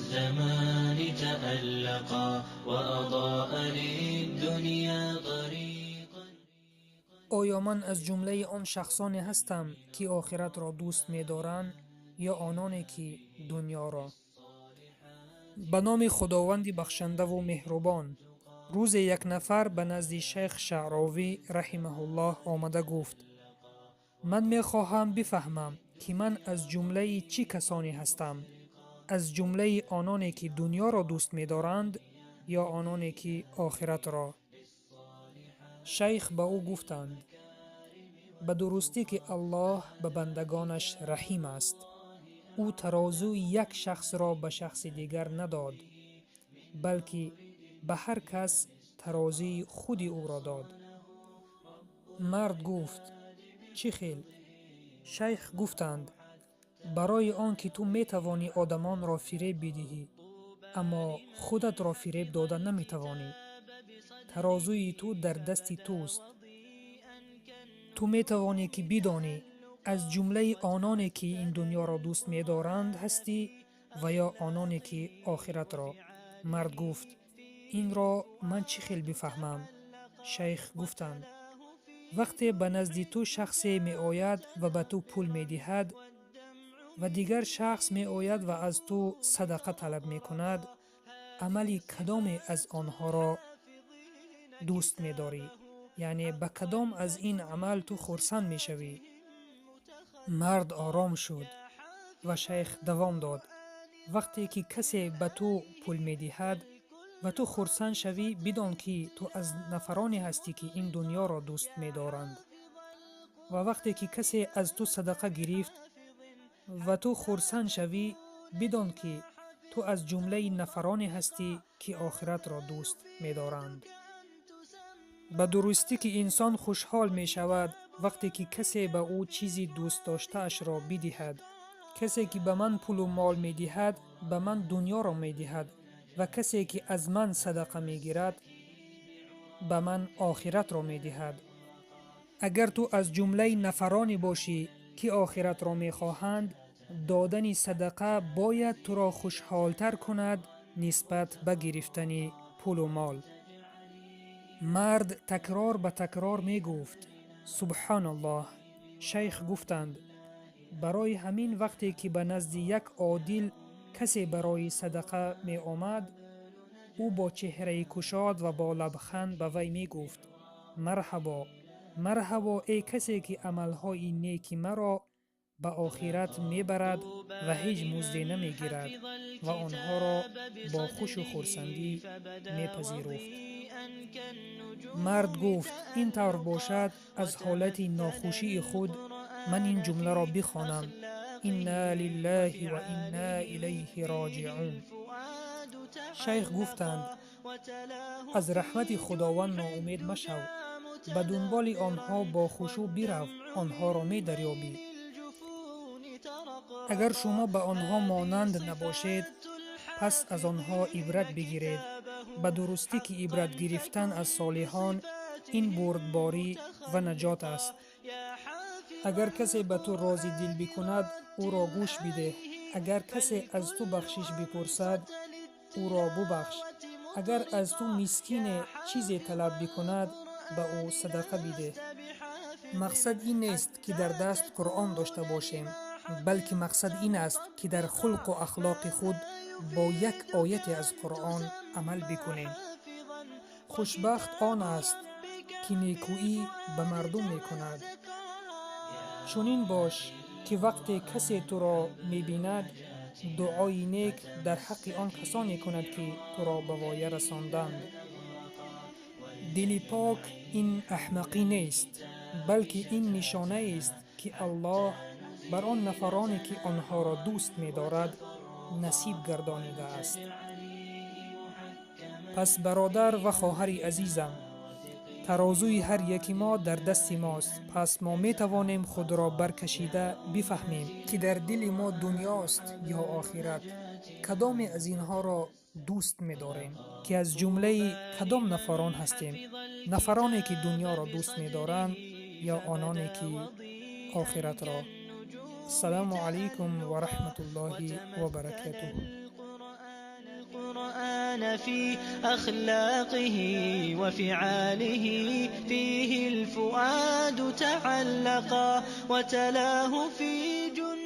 الزمان تألقا وأضاء للدنيا طريقا. آیا من از جمله آن شخصانی هستم که آخرت را دوست می دارند یا آنانی که دنیا را؟ به نام خداوند بخشنده و مهربان. روز یک نفر به نزد شیخ شعراوی رحمه الله آمده گفت: من می خواهم بفهمم که من از جمله چی کسانی هستم؟ از جمله آنانی که دنیا را دوست می دارند یا آنانی که آخرت را؟ شیخ به او گفتند: به درستی که الله به بندگانش رحیم است. او ترازوی یک شخص را به شخص دیگر نداد، بلکه به هر کس ترازوی خود او را داد. مرد گفت: چه خیل؟ شیخ گفتند: برای آن که تو می توانی آدمان را فریب بدهی اما خودت را فریب داده نمی توانی. ترازوی تو در دست توست. تو می توانی که بدانی از جمله آنانی که این دنیا را دوست می دارند هستی و یا آنانی که آخرت را؟ مرد گفت: این را من چه خیل بفهمم؟ شیخ گفتند: وقتی به نزد تو شخصی می آید و به تو پول می دهد و دیگر شخص می آید و از تو صدقه طلب می کند، عملی کدام از آنها را دوست می داری؟ یعنی به کدام از این عمل تو خرسند می شوی؟ مرد آرام شد و شیخ دوام داد: وقتی که کسی به تو پول می دهد و تو خرسند شوی، بدان که تو از نفرانی هستی که این دنیا را دوست می دارند. و وقتی که کسی از تو صدقه گرفت و تو خرسند شوی، بدان که تو از جمله نفرانی هستی که آخرت را دوست می دارند. به درستی که انسان خوشحال می شود وقتی که کسی به او چیزی دوست داشته اش را بدهد. کسی که به من پول و مال می دهد به من دنیا را می دهد و کسی که از من صدقه می گیرد به من آخرت را می دهد. اگر تو از جمله نفرانی باشی که آخرت را می خواهند، دادن صدقه باید تو را خوشحالتر کند نسبت به گرفتن پول و مال. مرد تکرار به تکرار می گفت: سبحان الله. شیخ گفتند: برای همین وقتی که به نزد یک عادل کسی برای صدقه می آمد، او با چهره کشاد و با لبخند به وی می گفت: مرحبا، مرحبا ای کسی که عملهای نیک مرا به آخرت می برد و هیچ مزدی نمی گیرد و آنها را با خوش و خرسندی می پذیرفت. مرد گفت: این طور باشد از حالت ناخوشی خود من این جمله را بخوانم: انا لله و انا الیه راجعون. شیخ گفتند: از رحمت خداوند ناامید مشو، به دنبال آنها با خشوع برو، آنها را می دریابی. اگر شما به آنها مانند نباشید پس از آنها عبرت بگیرید. به درستی که عبرت گرفتن از صالحان این بردباری و نجات است. اگر کسی به تو راضی دل بکند او را گوش بده. اگر کسی از تو بخشش بپرسد او را ببخش. اگر از تو مسکین چیزی طلب بکند به او صدقه بده. مقصد این نیست که در دست قرآن داشته باشیم، بلکه مقصد این است که در خلق و اخلاق خود با یک آیت از قرآن عمل بکنیم. خوشبخت آن است که نیکویی به مردم می کند. چنین باش که وقتی کسی تو را می بیند دعای نیک در حق آن کسانی کند که تو را به وای رساندند. دل پاک این احمقی نیست، بلکه این نشانه است که الله بر آن نفرانی که آنها را دوست می دارد نصیب گردانیده است. پس برادر و خواهر عزیزم، ترازوی هر یکی ما در دست ماست. پس ما می توانیم خود را برکشیده بفهمیم که در دل ما دنیاست یا آخرت. کدام از اینها را دوست می داریم؟ که از جمله کدام نفران هستیم؟ نفرانی که دنیا را دوست می دارند یا آنانی که آخرت را؟ السلام علیکم و رحمت الله و برکاته. كان في أخلاقه وفعاله فيه الفؤاد تعلقا وتلاه في جنون